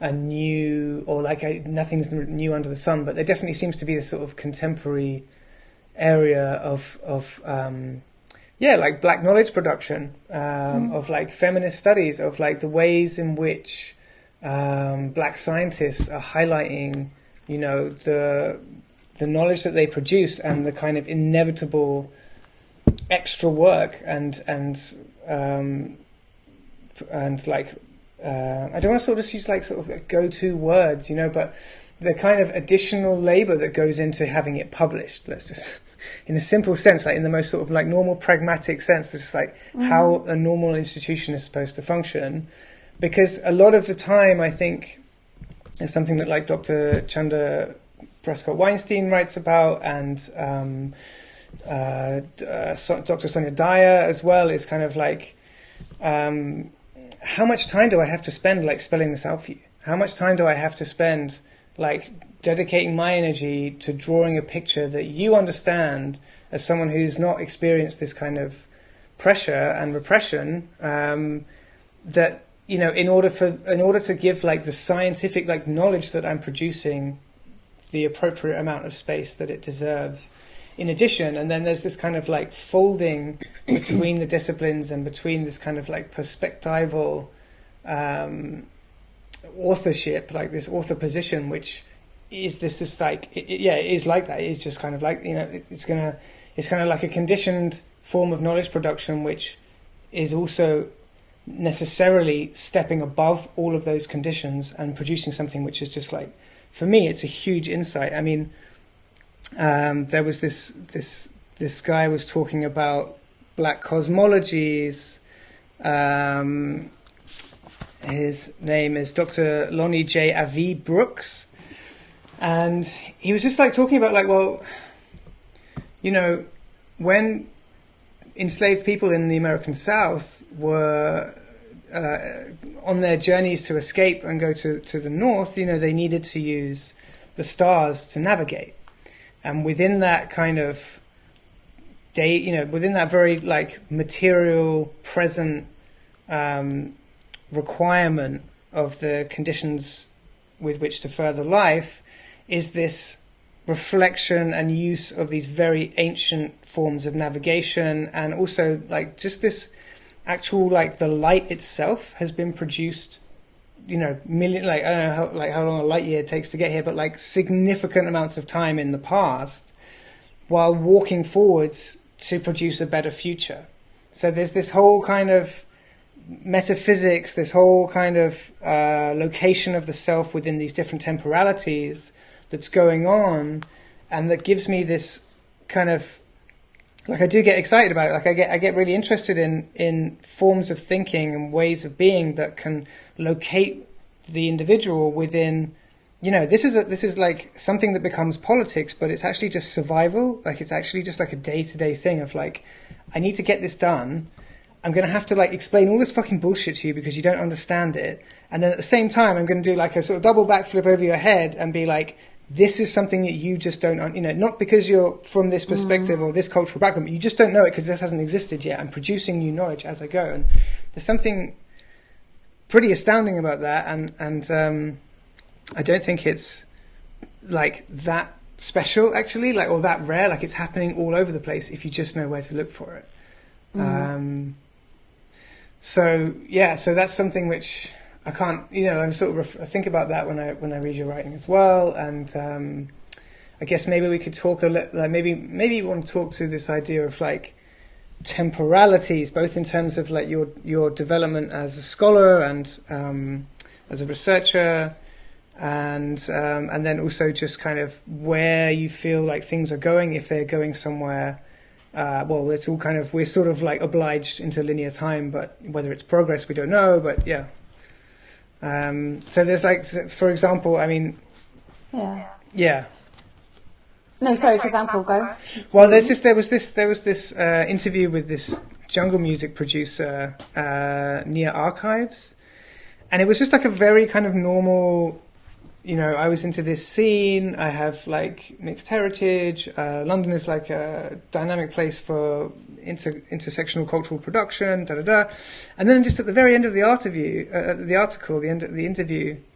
a new, or like nothing's new under the sun, but there definitely seems to be this sort of contemporary area of like black knowledge production, of like feminist studies, of like the ways in which black scientists are highlighting, you know, the knowledge that they produce, and the kind of inevitable extra work and like I don't want to sort of use like sort of go-to words, you know, but the kind of additional labor that goes into having it published, let's just, in a simple sense, like in the most sort of like normal pragmatic sense, it's just like how a normal institution is supposed to function. Because a lot of the time, I think, it's something that like Dr. Chanda Prescott-Weinstein writes about, and Dr. Sonia Dyer as well, is kind of like, how much time do I have to spend like spelling this out for you? How much time do I have to spend like dedicating my energy to drawing a picture that you understand as someone who's not experienced this kind of pressure and repression, that, you know, in order to give like the scientific like knowledge that I'm producing the appropriate amount of space that it deserves in addition. And then there's this kind of like folding between the disciplines, and between this kind of like perspectival authorship, like this author position, which is this like, it is like that. It's just kind of like, you know, it's kind of like a conditioned form of knowledge production, which is also necessarily stepping above all of those conditions and producing something which is just like, for me, it's a huge insight. I mean, there was this guy was talking about black cosmologies. His name is Dr. Lonnie J. Avi Brooks. And he was just like talking about like, well, you know, when enslaved people in the American South were on their journeys to escape and go to the north, they needed to use the stars to navigate. And within that kind of within that very like material present requirement of the conditions with which to further life, is this reflection and use of these very ancient forms of navigation, and also like just this actual like the light itself has been produced, million, like I don't know how long a light year takes to get here, but like significant amounts of time in the past, while walking forwards to produce a better future. So there's this whole kind of metaphysics, this whole kind of location of the self within these different temporalities that's going on, and that gives me this kind of, like, I do get excited about it. Like I get really interested in forms of thinking and ways of being that can locate the individual within, this is like something that becomes politics, but it's actually just survival. Like it's actually just like a day-to-day thing of like, I need to get this done. I'm going to have to like explain all this fucking bullshit to you because you don't understand it. And then at the same time, I'm going to do like a sort of double backflip over your head and be like, this is something that you just don't, not because you're from this perspective or this cultural background, but you just don't know it because this hasn't existed yet. I'm producing new knowledge as I go. And there's something pretty astounding about that. And I don't think it's like that special actually, like, or that rare. Like it's happening all over the place if you just know where to look for it. So that's something which I can't, I'm sort of I think about that when I read your writing as well. And I guess maybe we could talk a little, like maybe you want to talk to this idea of like temporalities, both in terms of like your development as a scholar and as a researcher, and then also just kind of where you feel like things are going, if they're going somewhere. It's all kind of, we're sort of like obliged into linear time, but whether it's progress, we don't know, but yeah. So there's like, for example, I mean... Yeah. No, sorry, for example, go. Well, there was this interview with this jungle music producer near Archives, and it was just like a very kind of normal... I was into this scene, I have like mixed heritage, London is like a dynamic place for intersectional cultural production, and then just at the very end of the interview,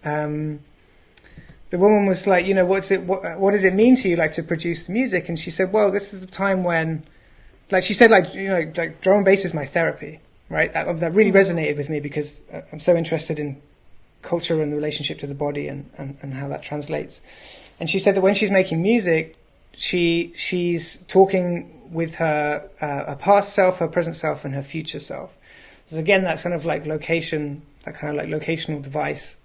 the woman was like, what does it mean to you, like, to produce music? And she said, well, this is the time when, like, she said, like, like drum and bass is my therapy, right? That really resonated with me because I'm so interested in culture and the relationship to the body and how that translates. And she said that when she's making music, she's talking with her past self, her present self, and her future self. So again, that's kind of like location, that kind of like locational device.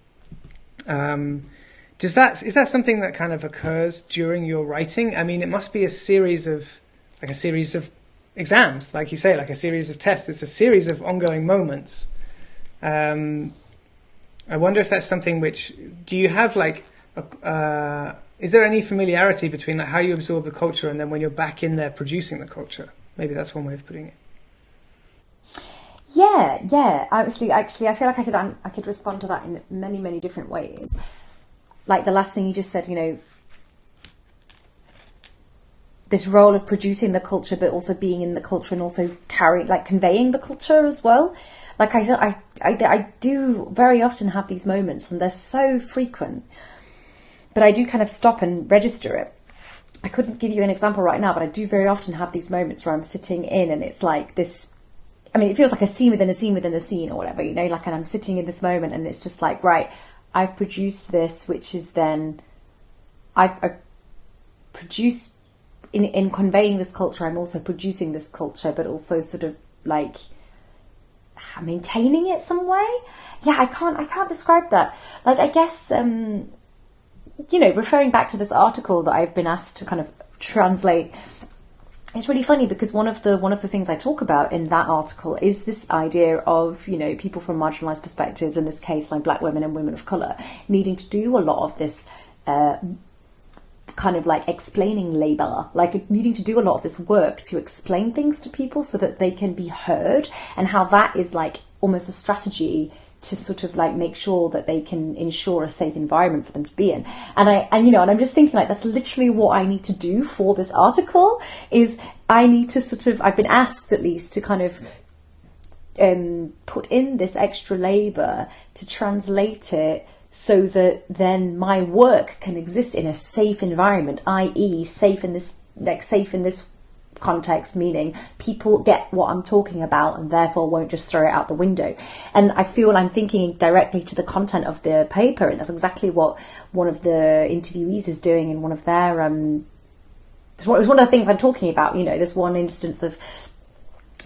Is that something that kind of occurs during your writing? I mean, it must be a series of exams, like you say, like a series of tests. It's a series of ongoing moments. I wonder if that's something which, do you have like, is there any familiarity between like how you absorb the culture and then when you're back in there producing the culture? Maybe that's one way of putting it. Yeah. Actually, I feel like I could respond to that in many, many different ways. Like the last thing you just said, this role of producing the culture, but also being in the culture and also conveying the culture as well. Like I said, I do very often have these moments, and they're so frequent, but I do kind of stop and register it. I couldn't give you an example right now, but I do very often have these moments where I'm sitting in, and it's like this, I mean, it feels like a scene within a scene within a scene or whatever, like, and I'm sitting in this moment, and it's just like, right, I've produced this, which is then, I've produced, in conveying this culture, I'm also producing this culture, but also sort of like, maintaining it some way. Yeah, I can't describe that. Like, I guess, referring back to this article that I've been asked to kind of translate, it's really funny because one of the things I talk about in that article is this idea of, people from marginalized perspectives, in this case, like Black women and women of color, needing to do a lot of this kind of like explaining labor, like needing to do a lot of this work to explain things to people so that they can be heard, and how that is like almost a strategy to sort of like make sure that they can ensure a safe environment for them to be in. And I'm just thinking like that's literally what I need to do for this article. Is I need to sort of, I've been asked at least to kind of put in this extra labor to translate it so that then my work can exist in a safe environment, i.e. safe in this context, meaning people get what I'm talking about and therefore won't just throw it out the window. And I feel I'm thinking directly to the content of the paper, and that's exactly what one of the interviewees is doing in one of their it was one of the things I'm talking about. There's one instance of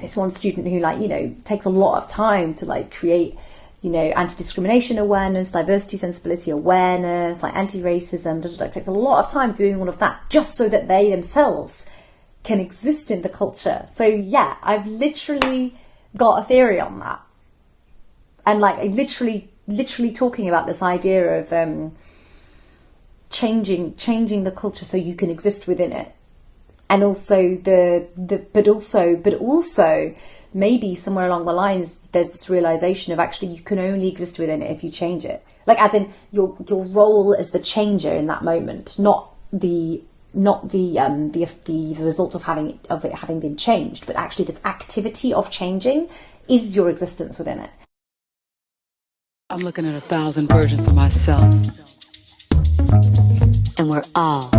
this one student who takes a lot of time to create anti-discrimination awareness, diversity sensibility awareness, anti-racism. It takes a lot of time doing all of that just so that they themselves can exist in the culture. So yeah, I've literally got a theory on that, and literally talking about this idea of changing the culture so you can exist within it, and also but also maybe somewhere along the lines there's this realization of actually you can only exist within it if you change it, as in your role as the changer in that moment, not the result of it having been changed, but actually this activity of changing is your existence within it. I'm looking at 1,000 versions of myself, and we're all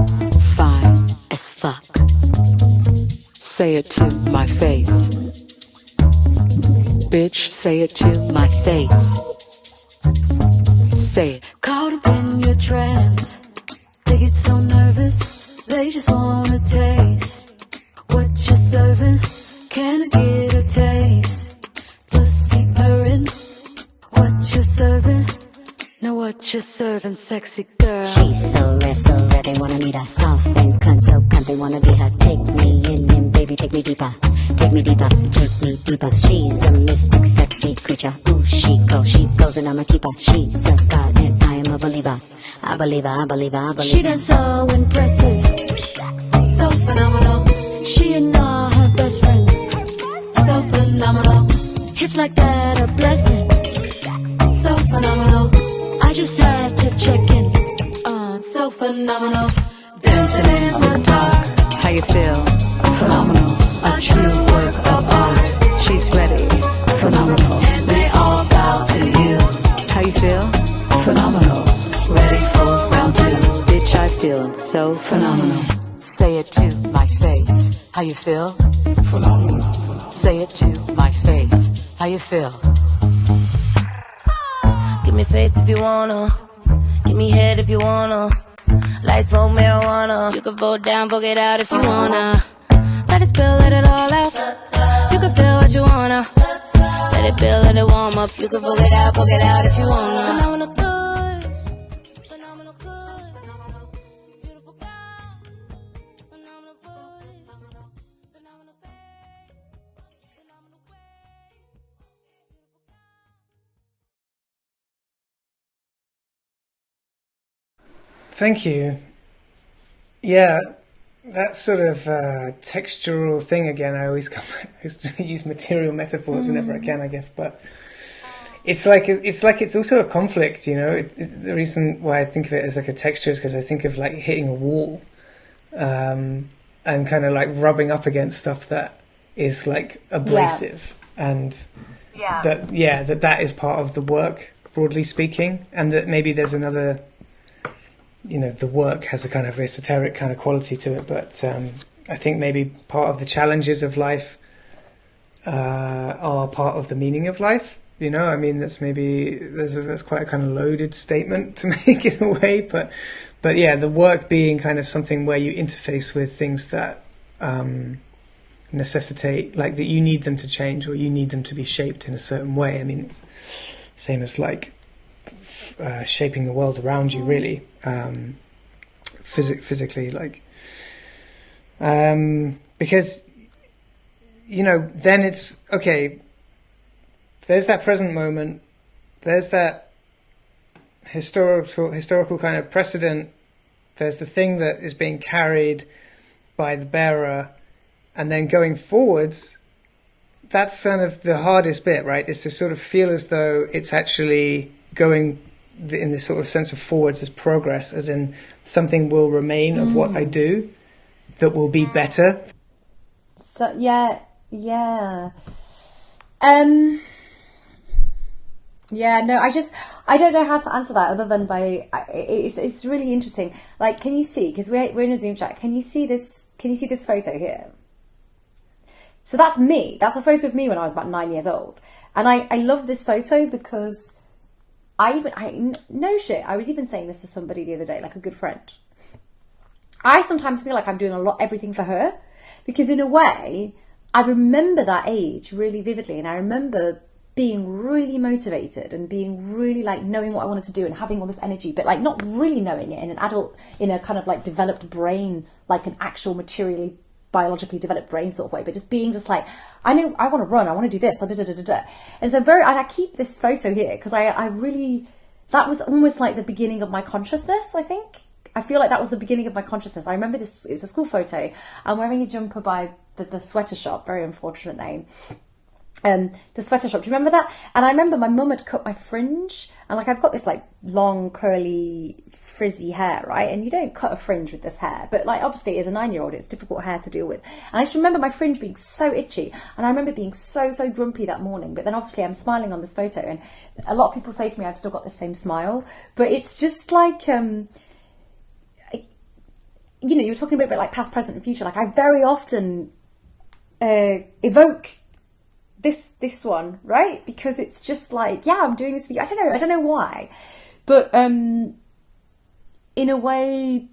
fine as fuck. Say it to my face, bitch. Say it to my face. Say it. Caught up in your trance, they get so nervous. They just wanna taste what you're serving. Can I get a taste? Pussy purring. What you're serving? Know what you're serving, sexy girl. She's so red, they wanna meet her. Soft and cunt, so cunt, they wanna be her. Take me in and baby, take me deeper. Take me deeper, take me deeper. She's a mystic, sexy creature. Ooh, she goes and I'm a keeper. She's a god and I am a believer. I believe her. She done so impressive, so phenomenal. She and all her best friends, so phenomenal. Hits like that a blessing, so phenomenal. I just had to check in, so phenomenal. Dancing in the dark, How you feel? phenomenal. A true work of art. She's ready. Phenomenal. And they all bow to you. How you feel? Phenomenal. Ready for round two. Bitch, I feel so phenomenal. Say it to my face. How you feel? Phenomenal. Say it to my face. How you feel? Give me face if you wanna. Give me head if you wanna. Light smoke marijuana. You can vote down, vote it out if you wanna. Let it spill, let it all out. You can feel what you wanna. Let it build, let it warm up. You can vote it out if you wanna. Phenomenal good. Phenomenal good. Phenomenal. Beautiful girl. Phenomenal good. Phenomenal face. Phenomenal way. Thank you. Yeah, that sort of textural thing again. I always use material metaphors whenever I can, I guess. But it's it's also a conflict, the reason why I think of it as like a texture is because I think of hitting a wall, and kind of rubbing up against stuff that is abrasive, and that is part of the work, broadly speaking, and that maybe there's another. The work has a kind of esoteric kind of quality to it, but I think maybe part of the challenges of life are part of the meaning of life. I mean, that's quite a kind of loaded statement to make in a way, but yeah, the work being kind of something where you interface with things that necessitate, that you need them to change or you need them to be shaped in a certain way. I mean, it's same as shaping the world around you, really. Physically, because then it's okay, there's that present moment, there's that historical kind of precedent, there's the thing that is being carried by the bearer, and then going forwards that's kind of the hardest bit, right? Is to sort of feel as though it's actually going in this sort of sense of forwards as progress, as in something will remain of what I do that will be better. So yeah. Yeah, no, I don't know how to answer that other than by, it's really interesting. Like, can you see, because we're in a Zoom chat, can you see this photo here? So that's me. That's a photo of me when I was about 9 years old. And I love this photo because no shit, I was even saying this to somebody the other day, like a good friend. I sometimes feel like I'm doing everything for her, because in a way, I remember that age really vividly, and I remember being really motivated and being really like knowing what I wanted to do and having all this energy, but like not really knowing it in a kind of like developed brain, like an actual materially biologically developed brain sort of way, but just being just like, I know I want to run, I want to do this, and so I keep this photo here because I really, that was almost like the beginning of my consciousness. I feel like that was the beginning of my consciousness. I remember this, it's a school photo. I'm wearing a jumper by the sweater shop, very unfortunate name. The sweater shop, do you remember that? And I remember my mum had cut my fringe, and like I've got this like long curly frizzy hair, right? And you don't cut a fringe with this hair, but like obviously as a 9-year-old it's difficult hair to deal with. And I just remember my fringe being so itchy, and I remember being so grumpy that morning. But then obviously I'm smiling on this photo, and a lot of people say to me I've still got the same smile, but it's just like you know, you were talking about like past, present and future. Like I very often evoke this one, right? Because it's just like, yeah, I'm doing this for you. I don't know why, but in a way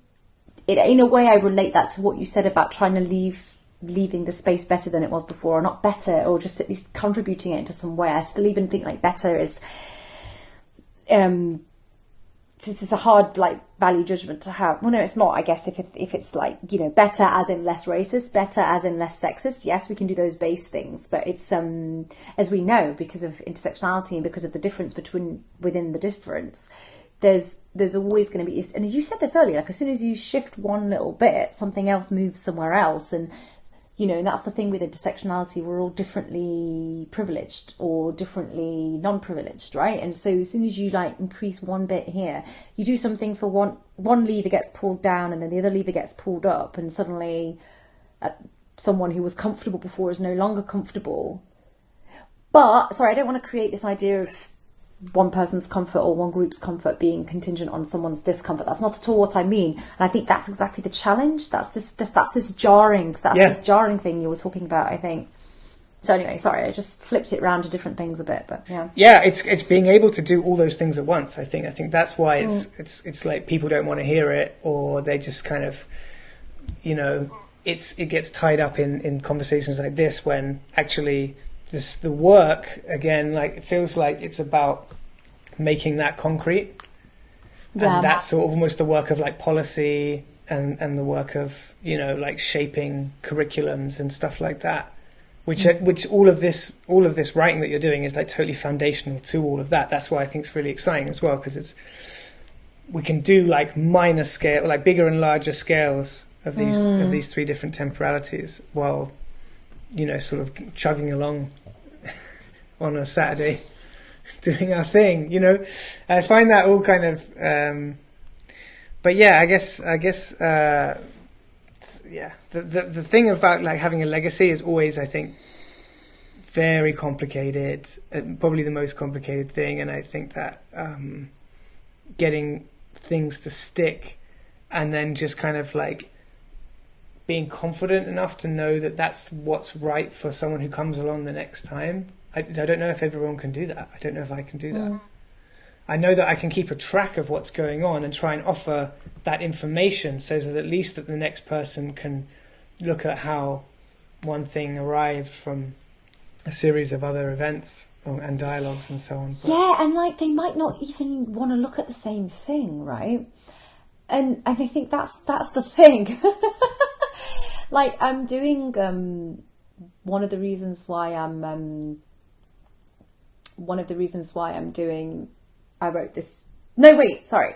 I relate that to what you said about trying to leaving the space better than it was before, or not better, or just at least contributing it into some way. I still even think like better is this is a hard like value judgment to have. Well, no, it's not, I guess, if it's like, you know, better as in less racist, better as in less sexist. Yes, we can do those base things, but it's as we know, because of intersectionality and because of the difference within the difference, there's always going to be, and as you said this earlier, like as soon as you shift one little bit, something else moves somewhere else. And you know, and that's the thing with intersectionality, we're all differently privileged or differently non-privileged, right? And so as soon as you like increase one bit here, you do something for one lever gets pulled down, and then the other lever gets pulled up, and suddenly someone who was comfortable before is no longer comfortable. But, sorry, I don't want to create this idea of one person's comfort or one group's comfort being contingent on someone's discomfort. That's not at all what I mean. And I think that's exactly the challenge. That's this jarring thing you were talking about, I think. So anyway, sorry, I just flipped it around to different things a bit, but yeah. Yeah, it's being able to do all those things at once. I think that's why it's like people don't want to hear it, or they just kind of, you know, it gets tied up in conversations like this, when actually the work, again, like it feels like it's about making that concrete. Yeah, and that's sort of almost the work of like policy and the work of, you know, like shaping curriculums and stuff like that, which all of this writing that you're doing is like totally foundational to all of that. That's why I think it's really exciting as well, because we can do like minor scale, like bigger and larger scales of these three different temporalities, while, you know, sort of chugging along on a Saturday, doing our thing, you know. I find that all kind of, but yeah, I guess, yeah. The thing about like having a legacy is always, I think, very complicated, probably the most complicated thing. And I think that getting things to stick, and then just kind of like being confident enough to know that that's what's right for someone who comes along the next time. I don't know if everyone can do that. I don't know if I can do that. I know that I can keep a track of what's going on and try and offer that information, so that at least that the next person can look at how one thing arrived from a series of other events and dialogues and so on. But yeah, and like they might not even want to look at the same thing, right? And I think that's the thing. Like I'm doing one of the reasons why I'm doing, I wrote this, no wait, sorry.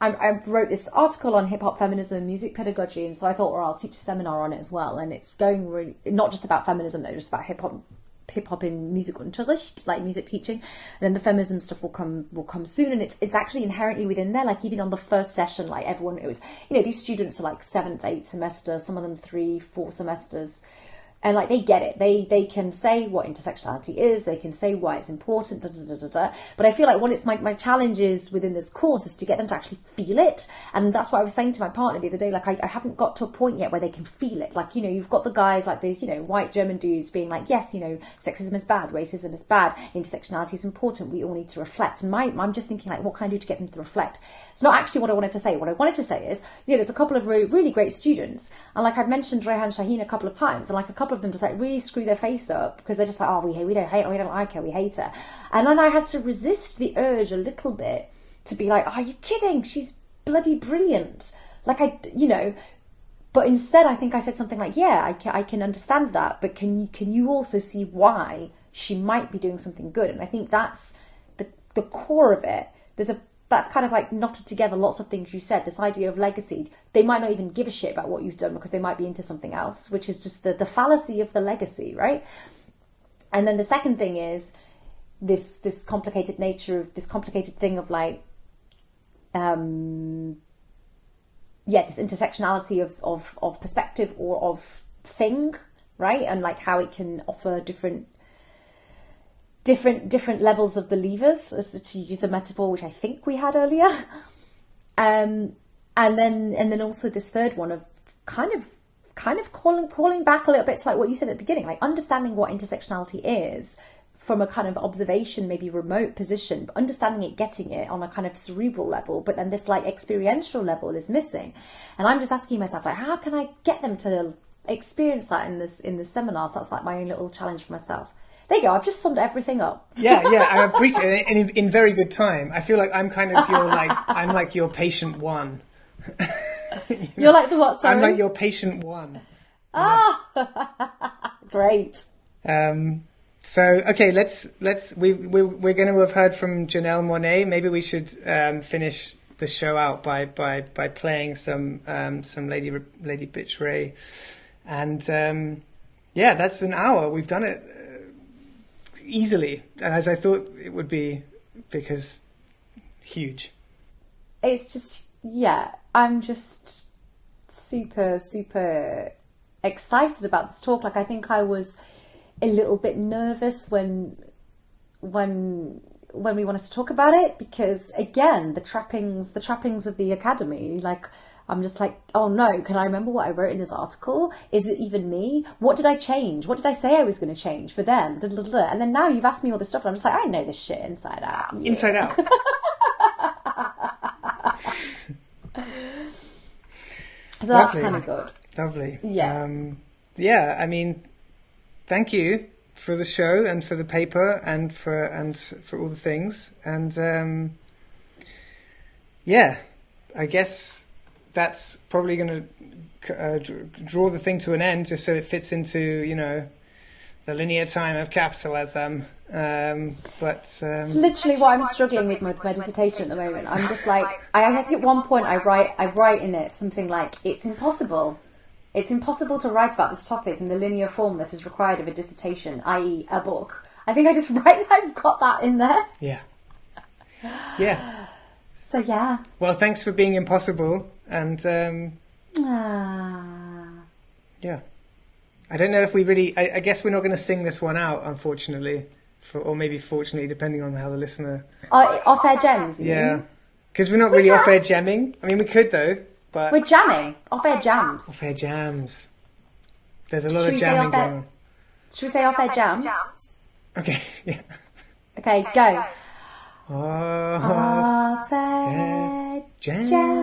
I wrote this article on hip-hop feminism and music pedagogy, and so I thought, well, I'll teach a seminar on it as well. And it's going really, not just about feminism though, just about hip-hop hip-hop in Musikunterricht, like music teaching, and then the feminism stuff will come soon, and it's actually inherently within there. Like even on the first session, like everyone, it was, you know, these students are like 7th, 8th semester, some of them 3, 4 semesters. And like they get it, they can say what intersectionality is, they can say why it's important, But I feel like what it's my challenge is within this course is to get them to actually feel it, and that's what I was saying to my partner the other day. Like I haven't got to a point yet where they can feel it. Like, you know, you've got the guys like these, you know, white German dudes being like, yes, you know, sexism is bad, racism is bad, intersectionality is important, we all need to reflect. And I'm just thinking like, what can I do to get them to reflect? It's not actually what I wanted to say. What I wanted to say is, you know, there's a couple of really great students, and like I've mentioned Rehan Shaheen a couple of times, and like a couple of them just like really screw their face up because they're just like, oh, we don't hate her, we don't like her, we hate her. And then I had to resist the urge a little bit to be like, are you kidding? She's bloody brilliant. Like you know, but instead I think I said something like, yeah, I can understand that, but can you also see why she might be doing something good? And I think that's the core of it. That's kind of like knotted together lots of things you said, this idea of legacy. They might not even give a shit about what you've done because they might be into something else, which is just the fallacy of the legacy, right? And then the second thing is this complicated nature of this complicated thing of like, this intersectionality of perspective or of thing, right? And like how it can offer different levels of the levers, to use a metaphor which I think we had earlier, and then also this third one of kind of calling back a little bit to like what you said at the beginning, like understanding what intersectionality is from a kind of observation, maybe remote position, but understanding it, getting it on a kind of cerebral level, but then this like experiential level is missing. And I'm just asking myself, like, how can I get them to experience that in this seminar? So that's like my own little challenge for myself. There you go. I've just summed everything up. Yeah, I appreciate it in very good time. I feel like I'm kind of I'm like your patient one. You're like the what? Sorry? I'm like your patient one. Great. So okay, we're going to have heard from Janelle Monáe. Maybe we should finish the show out by playing some Lady Bitch Ray, and that's an hour. We've done it easily, and as I thought it would be, because huge. It's just, I'm just super excited about this talk. Like I think I was a little bit nervous when we wanted to talk about it, because again, the trappings of the academy, like I'm just like, oh no, can I remember what I wrote in this article? Is it even me? What did I change? What did I say I was going to change for them? And then now you've asked me all this stuff, and I'm just like, I know this shit inside out. Yeah. Inside out. So that's kind of good. Lovely. Yeah. I mean, thank you for the show and for the paper and for all the things. And I guess that's probably going to draw the thing to an end, just so it fits into, you know, the linear time of capitalism. It's literally what I'm struggling with my dissertation at the moment. I'm just like, I think at one point I write in it something like, it's impossible to write about this topic in the linear form that is required of a dissertation, i.e. a book. I think I just write that I've got that in there. Yeah. So yeah. Well, thanks for being impossible, and yeah. I don't know if we really. I guess we're not going to sing this one out, unfortunately, or maybe fortunately, depending on how the listener. Off-air gems. Yeah, because we're not really off-air jamming. I mean, we could though, but we're jamming. Off-air jams. Off-air jams. There's a lot of jamming going on. Should we say off-air jams? Okay. Yeah. Okay, go. Off-air jams.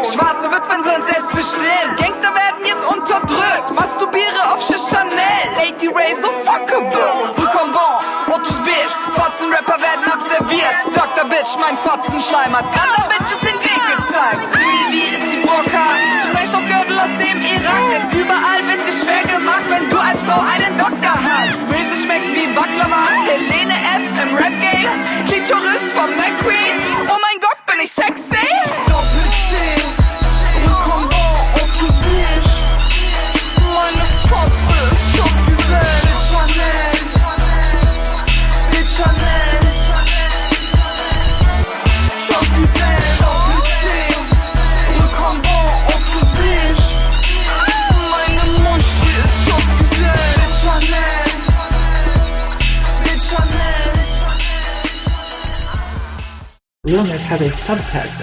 Schwarze Witwen sind selbstbestimmt, Gangster werden jetzt unterdrückt, masturbiere auf Chanel, Lady Ray so fuckable, Rückenbon, Ottos Bitch, Fotzenrapper werden abserviert, Dr. Bitch, mein Fotzenschleim hat Ganda Bitches den Weg gezeigt, wie ist die Brockhaar, Sprengstoffgürtel aus dem Irak, denn überall wird sie schwer einen Doktor hast. Mäßig schmeckt wie Baklava, Helene F. im Rap-Game. Klitoris vom McQueen, oh mein Gott, bin ich sexy. Doppel-C, Recombon, Autismus. Meine Fotze ist schon gesehen. Chanel, mit Chanel. Schon gesehen, Doppel-C, Recombon, Autismus. Meine Muschi ist schon gesehen. Mit Chanel, mit Chanel. Realness has a subtext